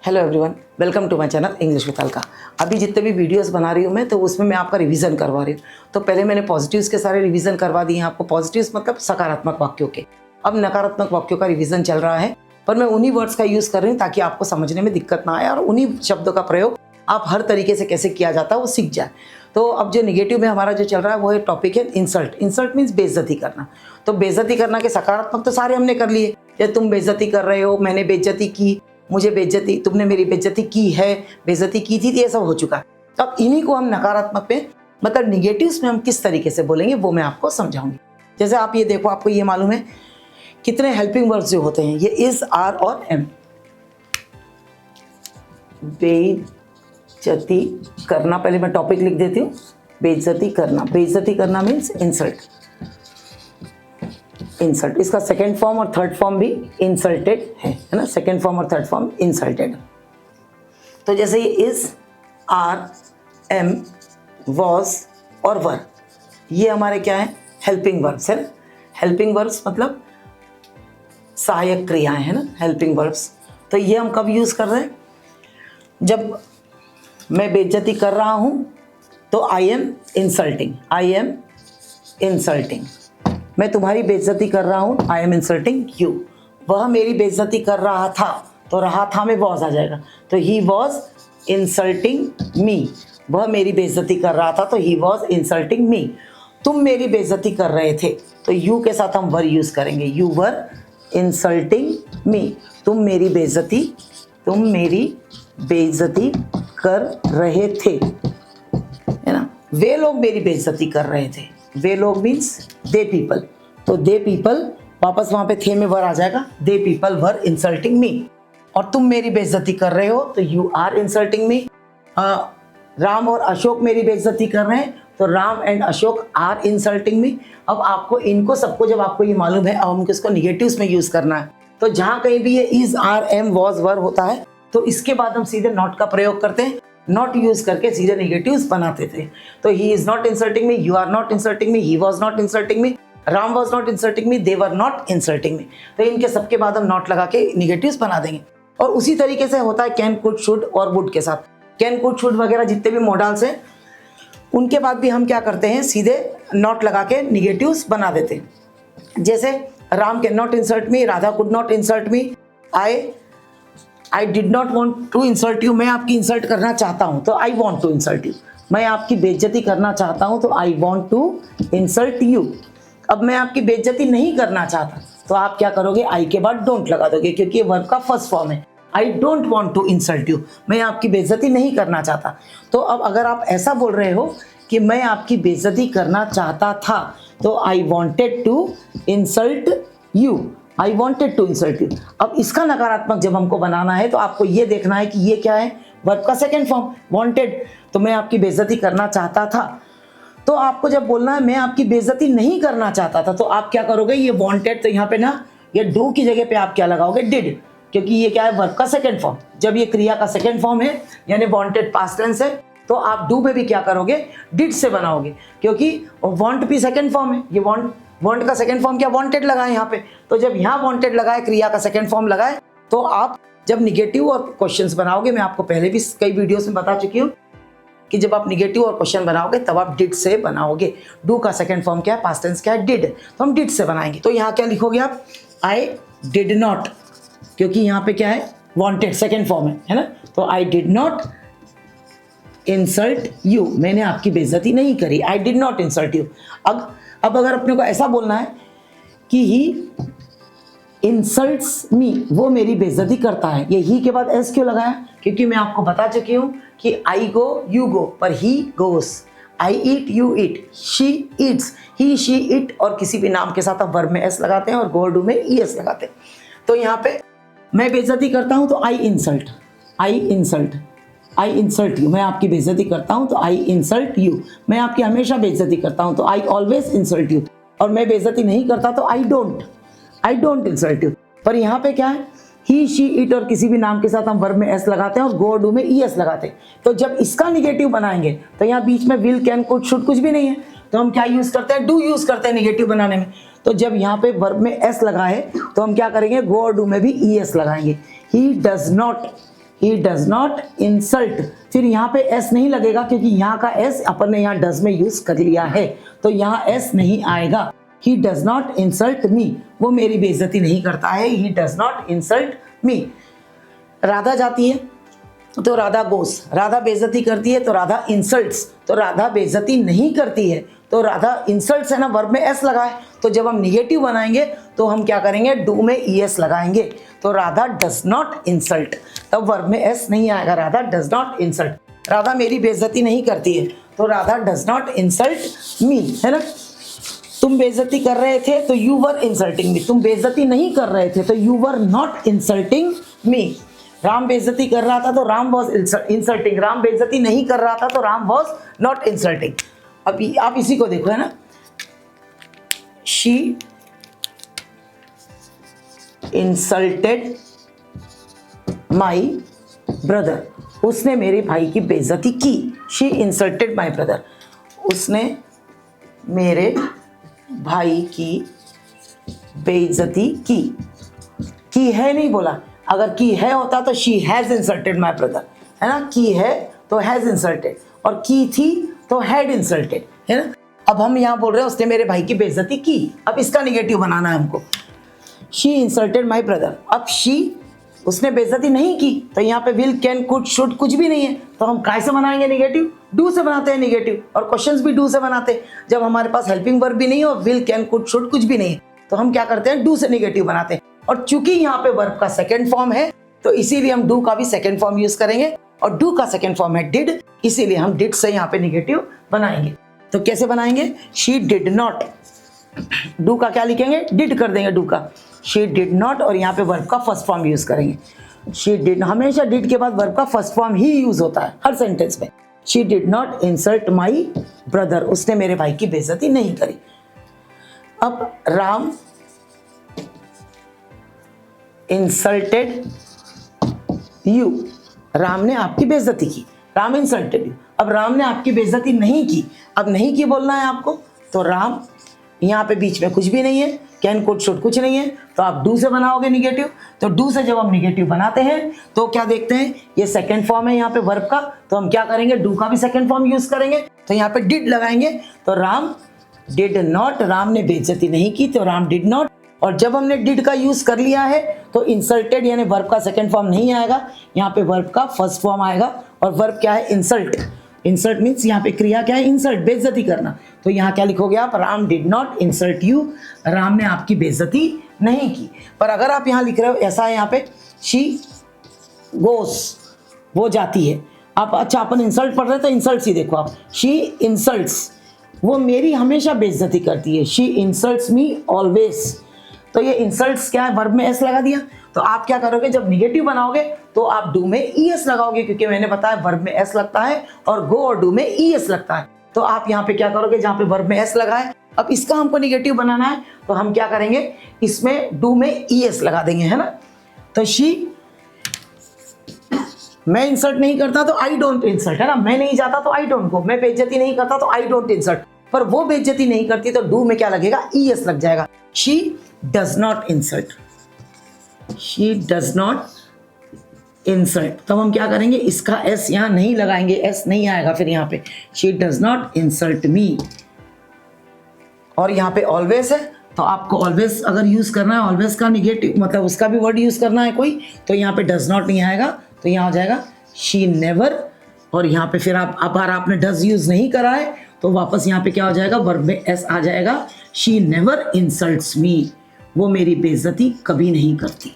Hello everyone, welcome to my channel English with Alka. अभी जितने भी वीडियोस बना रही हूँ मैं, तो उसमें मैं आपका रिवीजन करवा रही हूँ। तो पहले मैंने पॉजिटिव्स के सारे रिवीजन करवा दिए हैं आपको। पॉजिटिव्स मतलब सकारात्मक वाक्यों के। अब नकारात्मक वाक्यों का रिवीजन चल रहा है, पर मैं उन्हीं वर्ड्स का यूज़ कर रही हूँ ताकि आपको समझने में दिक्कत ना आए और उन्हीं शब्दों का प्रयोग आप हर तरीके से कैसे किया जाता है वो सीख जाए। तो अब जो निगेटिव में हमारा जो चल रहा है वो है टॉपिक है इंसल्ट। इंसल्ट मीन्स बेइज्जती करना। तो बेइज्जती करना के सकारात्मक तो सारे हमने कर लिए, या तुम बेइज्जती कर रहे हो, मैंने बेइज्जती की, मुझे बेइज्जती, तुमने मेरी बेइज्जती की है, बेइज्जती की थी, ये सब हो चुका है। अब इन्हीं को हम नकारात्मक पे मतलब निगेटिव्स में हम किस तरीके से बोलेंगे वो मैं आपको समझाऊंगी। जैसे आप ये देखो, आपको ये मालूम है कितने हेल्पिंग वर्ड्स जो होते हैं, ये इज, आर और एम। बेइज्जती करना, पहले मैं टॉपिक लिख देती हूँ। बेइज्जती करना, बेइज्जती करना मीन्स इंसल्ट। इंसल्ट, इसका सेकेंड फॉर्म और थर्ड फॉर्म भी इंसल्टेड है ना। सेकेंड फॉर्म और थर्ड फॉर्म इंसल्टेड। तो जैसे ये इज, आर, एम, वॉज और वर, ये हमारे क्या है, हेल्पिंग वर्ब्स है ना। हेल्पिंग वर्ब्स मतलब सहायक क्रियाएं है ना, हेल्पिंग वर्ब्स। तो ये हम कब यूज कर रहे हैं, जब मैं बेइज्जती कर रहा हूं तो I am insulting, I am insulting. मैं तुम्हारी बेइज्जती कर रहा हूँ, आई एम इंसल्टिंग यू। वह मेरी बेइज्जती कर रहा था, तो रहा था में वॉज आ जाएगा, तो ही वॉज इंसल्टिंग मी। वह मेरी बेइज्जती कर रहा था, तो ही वॉज इंसल्टिंग मी। तुम मेरी बेइज्जती कर रहे थे, तो यू के साथ हम वर यूज करेंगे, यू वर इंसल्टिंग मी। तुम मेरी बेइज्जती कर रहे थे, है ना। वे लोग मेरी बेइज्जती कर रहे थे, वे लोग मीन्स दे पीपल। तो दे पीपल वापस वहां पे थे में वर आ जाएगा, they people were insulting me. और तुम मेरी बेइज्जती कर रहे हो, तो you are insulting me. Ram और अशोक मेरी बेइज्जती कर रहे हैं, तो Ram and Ashok are insulting me. अब आपको इनको सबको जब आपको ये मालूम है, अब हमको इसको निगेटिव्स में यूज करना है। तो जहां कहीं भी ये इज, आर, एम, वॉज, वर होता है, तो इसके बाद हम सीधे नॉट का प्रयोग करते हैं। नॉट यूज करके सीधे निगेटिव्स बनाते थे। तो he is not insulting me, you are not insulting me, he was not insulting me, Ram was not insulting me, they were not insulting me. तो इनके सबके बाद हम नॉट लगा के निगेटिव्स बना देंगे। और उसी तरीके से होता है कैन, कुड, शुड और वुड के साथ। कैन, कुड, शुड वगैरह जितने भी मॉडल्स हैं, उनके बाद भी हम क्या करते हैं, सीधे नॉट लगा के निगेटिव्स बना देते हैं। जैसे Ram can not insult me, Radha could not insult me, I did not want to insult you, मैं आपकी इंसल्ट करना चाहता हूं, तो I want to insult you. मैं आपकी बेइज्जती करना चाहता हूं, तो I want to insult you. अब मैं आपकी बेइज्जती नहीं करना चाहता, तो आप क्या करोगे, आई के बाद डोंट लगा दोगे, क्योंकि ये वर्ब का फर्स्ट फॉर्म है। I don't want to insult you, मैं आपकी बेइज्जती नहीं करना चाहता। तो अब अगर आप ऐसा बोल रहे हो कि मैं आपकी बेइज्जती करना चाहता था, तो I wanted to insult you, I wanted to insult you. अब इसका नकारात्मक जब हमको बनाना है, तो आपको ये देखना है कि ये क्या है, वर्ब का सेकेंड फॉर्म वॉन्टेड। तो मैं आपकी बेइज्जती करना चाहता था, तो आपको जब बोलना है मैं आपकी बेइज्जती नहीं करना चाहता था, तो आप क्या करोगे, ये वॉन्टेड, तो यहाँ पे ना ये डू की जगह पे आप क्या लगाओगे, डिड, क्योंकि ये क्या है, वर्ब का सेकेंड फॉर्म। जब ये क्रिया का सेकेंड फॉर्म है, यानी वॉन्टेड पास्ट टेंस है, तो आप डू में भी क्या करोगे, डिड से बनाओगे, क्योंकि वॉन्ट भी सेकेंड फॉर्म है। ये वॉन्ट का सेकेंड फॉर्म क्या, वॉन्टेड लगाए यहाँ पे। तो जब यहाँ वॉन्टेड लगाए, क्रिया का सेकेंड फॉर्म लगाए, तो आप जब निगेटिव और क्वेश्चंस बनाओगे, मैं आपको पहले भी कई वीडियोस में बता चुकी हूँ कि जब आप निगेटिव और क्वेश्चन बनाओगे तब आप डिड से बनाओगे। डू का सेकेंड फॉर्म क्या है, पास्ट टेंस क्या है, डिड, तो हम डिड से बनाएंगे। तो यहाँ क्या लिखोगे आप, आई डिड नॉट, क्योंकि यहाँ पे क्या है, वॉन्टेड सेकेंड फॉर्म है ना। तो आई डिड नॉट इंसल्ट यू, मैंने आपकी बेइज्जती नहीं करी, आई डिड नॉट इंसल्ट यू। अब अगर अपने को ऐसा बोलना है कि ही इंसल्ट्स मी, वो मेरी बेइज्जती करता है, ये ही के बाद एस क्यों लगाया, क्योंकि मैं आपको बता चुकी हूँ कि आई गो यू गो, पर he goes, I eat you eat, she eats, he she it, और किसी भी नाम के साथ आप वर्ब में एस लगाते हैं और गो डू में ई एस लगाते हैं। तो यहाँ पे मैं बेइज्जती करता हूँ, तो आई इंसल्ट यू, मैं आपकी बेइज्जती करता हूं, तो आई इंसल्ट यू। मैं आपकी हमेशा बेइज्जती करता हूं, तो आई ऑलवेज इंसल्ट यू। और मैं बेइज्जती नहीं करता, तो आई डोंट इंसल्ट यू। पर यहाँ पे क्या है, ही, शी, इट और किसी भी नाम के साथ हम वर्ब में एस लगाते हैं और गो डू में ई एस लगाते हैं। तो जब इसका निगेटिव बनाएंगे, तो यहाँ बीच में विल, कैन, कुड, शुड कुछ भी नहीं है, तो हम क्या यूज करते हैं, डू यूज करते हैं निगेटिव बनाने में। तो जब यहाँ पे वर्ब में एस लगाए, तो हम क्या करेंगे, गो और डू में भी ई एस लगाएंगे। ही ही डज नॉट इंसल्ट, फिर यहाँ पे एस नहीं लगेगा क्योंकि यहाँ का एस अपन ने यहाँ डज में यूज कर लिया है, तो यहाँ एस नहीं आएगा। ही डज नॉट इंसल्ट मी, वो मेरी बेइज्जती नहीं करता है। He does not insult me. Radha जाती है तो राधा गोस, राधा बेइज्जती करती है तो राधा इंसल्ट्स, तो राधा बेइज्जती नहीं करती है, तो राधा इंसल्ट्स है ना, वर्ब में एस लगा है, तो जब हम निगेटिव बनाएंगे तो हम क्या करेंगे, डू में ईएस लगाएंगे, तो राधा डज नॉट इंसल्ट, तब वर्ब में एस नहीं आएगा, Radha does not insult. Radha मेरी बेइज्जती नहीं करती है, तो Radha does not insult me, है ना। तुम बेइज्जती कर रहे थे तो यू वर इंसल्टिंग मी, तुम बेइज्जती नहीं कर रहे थे तो you were not insulting me. Ram बेइज्जती कर रहा था तो राम वॉज इंसल्टिंग, राम बेइज्जती नहीं कर रहा था तो राम वॉज नॉट इंसल्टिंग। अभी आप इसी को देखो, है ना, शी इंसल्टेड माई ब्रदर, उसने मेरे भाई की बेइज्जती की। शी इंसल्टेड माई ब्रदर, उसने मेरे भाई की बेइज्जती की है नहीं बोला, अगर की है होता तो she has insulted my brother, है ना, की है तो हैज इंसल्टेड, और की थी तो हैड इंसल्टेड, है ना। अब हम यहाँ बोल रहे हैं उसने मेरे भाई की बेइज्जती की, अब इसका निगेटिव बनाना है हमको। शी इंसल्टेड माई ब्रदर, अब शी उसने बेइज्जती नहीं की, तो यहाँ पे विल कैन कुड शुड कुछ भी नहीं है, तो हम काय से बनाएंगे निगेटिव, डू से बनाते हैं निगेटिव, और क्वेश्चंस भी डू से बनाते हैं। जब हमारे पास हेल्पिंग वर्ब भी नहीं हो, विल कैन कुड शुड कुछ भी नहीं है, तो हम क्या करते हैं, डू से निगेटिव बनाते हैं। और चूंकि यहाँ पे वर्ब का सेकेंड फॉर्म है तो इसीलिए हम डू का भी सेकेंड फॉर्म यूज करेंगे, और डू का सेकेंड फॉर्म है डिड, इसीलिए हम डिड से यहाँ पे निगेटिव बनाएंगे। तो कैसे बनाएंगे, शी डिड नॉट, डू का क्या लिखेंगे, डिड कर देंगे डू का, शी डिड नॉट, और यहाँ पे वर्ब का फर्स्ट फॉर्म यूज करेंगे। शी डिड, हमेशा डिड के बाद वर्ब का फर्स्ट फॉर्म ही यूज होता है हर सेंटेंस में। She did not insult my brother, उसने मेरे भाई की बेइज्जती नहीं करी। अब राम इंसल्टेड यू, राम ने आपकी बेइज्जती की, राम इंसल्टेड यू। अब राम ने आपकी बेइज्जती नहीं की, अब नहीं की बोलना है आपको, तो राम यहाँ पे बीच में कुछ भी नहीं है, कैन कुड शुड कुछ नहीं है, तो आप डू से बनाओगे निगेटिव। तो डू से जब हम निगेटिव बनाते हैं तो क्या देखते हैं, ये सेकंड फॉर्म है यहाँ पे वर्ब का, तो हम क्या करेंगे, डू का भी सेकंड फॉर्म यूज करेंगे, तो यहाँ पे डिड लगाएंगे, तो राम डिड नॉट, राम ने बेइज्जती नहीं की, तो राम डिड नॉट। और जब हमने डिड का यूज कर लिया है तो इंसल्टेड यानी वर्ब का सेकंड फॉर्म नहीं आएगा, यहाँ पे वर्ब का फर्स्ट फॉर्म आएगा, और वर्ब क्या है, इंसल्ट। इंसल्ट मीन्स यहाँ पे क्रिया क्या है, इंसल्ट, बेइज्जती करना। तो यहाँ क्या लिखोगे आप, Ram did not insult you, Ram ने आपकी बेइज्जती नहीं की। पर अगर आप यहाँ लिख रहे हो, ऐसा है यहाँ पे, शी गोस, वो जाती है। आप अच्छा अपन इंसल्ट पढ़ रहे तो इंसल्ट ही देखो आप, शी इंसल्ट्स, वो मेरी हमेशा बेइज्जती करती है, शी इंसल्ट्स मी ऑलवेज। तो ये इंसल्ट्स क्या है, वर्ब में एस लगा दिया, तो आप क्या करोगे, जब निगेटिव बनाओगे तो आप डू में ईएस लगाओगे, क्योंकि मैंने बताया वर्ब में एस लगता है और गो और डू में ईएस लगता है। तो आप यहाँ पे क्या करोगे, जहाँ पे वर्ब में एस लगा है, अब इसका हमको निगेटिव बनाना है, तो हम क्या करेंगे, इसमें डू में ईएस लगा देंगे, है ना। तो शी, मैं इंसल्ट नहीं करता तो आई डोंट इंसल्ट, है ना, मैं नहीं जाता तो आई डोंट गो, मैं बेइज्जती नहीं करता तो आई डोंट इंसल्ट, पर वो बेइज्जती नहीं करती तो डू में क्या लगेगा, ईएस लग जाएगा। She does not insult, she does not insult, तब हम क्या करेंगे, इसका एस यहाँ नहीं लगाएंगे, एस नहीं आएगा फिर यहाँ पे, शी डज नॉट इंसल्ट मी। और यहाँ पे ऑलवेज है, तो आपको ऑलवेज अगर यूज करना है, ऑलवेज का निगेटिव मतलब उसका भी वर्ड यूज करना है कोई, तो यहाँ पे डज नॉट नहीं आएगा, तो यहाँ हो जाएगा शी नेवर। और यहाँ पे फिर आप अगर आपने डज यूज नहीं करा है तो वापस यहाँ पे क्या हो जाएगा, वर्ब में एस आ जाएगा, शी नेवर इंसल्ट्स मी, वो मेरी बेइज्जती कभी नहीं करती।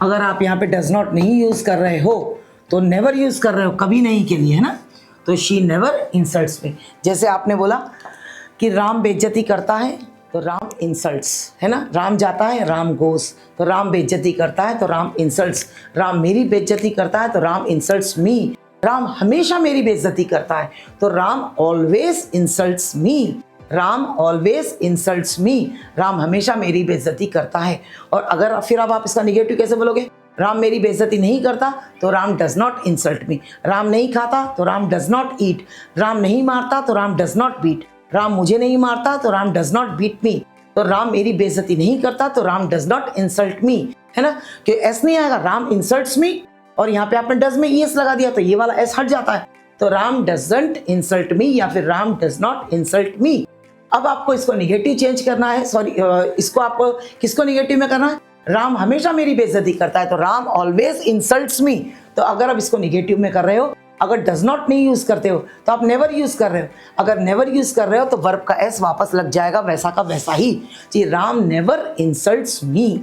अगर आप यहाँ पे डज नॉट नहीं यूज कर रहे हो तो नेवर यूज कर रहे हो, कभी नहीं के लिए, है ना। तो शी नेवर इंसल्ट्स मी, जैसे आपने बोला कि राम बेइज्जती करता है तो राम इंसल्ट्स, है ना, राम जाता है, राम गोस, तो राम बेइज्जती करता है तो राम इंसल्ट्स, राम मेरी बेइज्जती करता है तो राम इंसल्ट्स मी, राम हमेशा मेरी बेइज्जती करता है तो Ram always insults me, Ram always insults me, Ram हमेशा मेरी बेइज्जती करता है। और अगर फिर अब आप इसका निगेटिव कैसे बोलोगे, राम मेरी बेइज्जती नहीं करता तो Ram does not insult me, Ram नहीं खाता तो Ram does not eat, Ram नहीं मारता तो Ram does not beat, Ram मुझे नहीं मारता तो Ram does not beat me, तो राम मेरी बेइज्जती नहीं करता तो Ram does not insult me, है ना, कि एस नहीं आएगा, राम इंसल्ट्स मी और यहाँ पे आपने डज में ईएस लगा दिया तो ये वाला एस हट जाता है। तो राम डजंट इंसल्ट मी या फिर राम डज नॉट इंसल्ट मी। अब आपको इसको निगेटिव चेंज करना है, सॉरी इसको आपको किसको निगेटिव में करना है, राम हमेशा मेरी बेइज्जती करता है, तो राम ऑलवेज इंसल्ट्स मी। तो अगर आप इसको निगेटिव में कर रहे हो, अगर डज नॉट नहीं यूज करते हो तो आप नेवर यूज कर रहे हो। अगर नेवर यूज कर रहे हो तो वर्ब का एस वापस लग जाएगा वैसा का वैसा ही। जी Ram never insults me,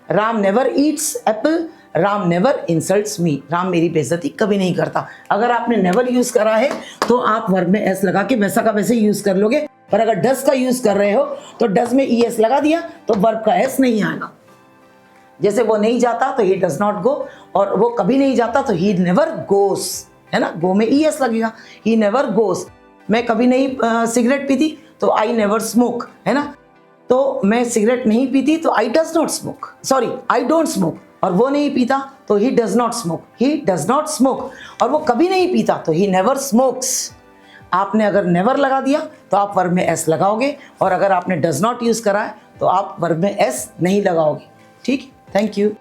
Ram never eats apple, Ram never insults me. Ram मेरी बेइज्जती कभी नहीं करता। अगर आपने नेवर यूज करा है तो आप वर्ब में एस लगा के वैसा का वैसे यूज कर लोगे, पर अगर डज का यूज कर रहे हो तो डज में ई एस लगा दिया तो वर्ब का एस नहीं आएगा। जैसे वो नहीं जाता तो ही डज नॉट गो, और वो कभी नहीं जाता तो ही नेवर गोस, है ना, गो में ई एस लगेगा, ही नेवर गोस। मैं कभी नहीं सिगरेट पीती तो आई नेवर स्मोक, है ना, तो मैं सिगरेट नहीं पीती तो I does not smoke, sorry I don't smoke. और वो नहीं पीता तो he does not smoke, he does not smoke. और वो कभी नहीं पीता तो ही नेवर स्मोक्स। आपने अगर नेवर लगा दिया तो आप वर्ब में एस लगाओगे, और अगर आपने डज नॉट यूज करा है तो आप वर्ब में एस नहीं लगाओगे। ठीक, थैंक यू।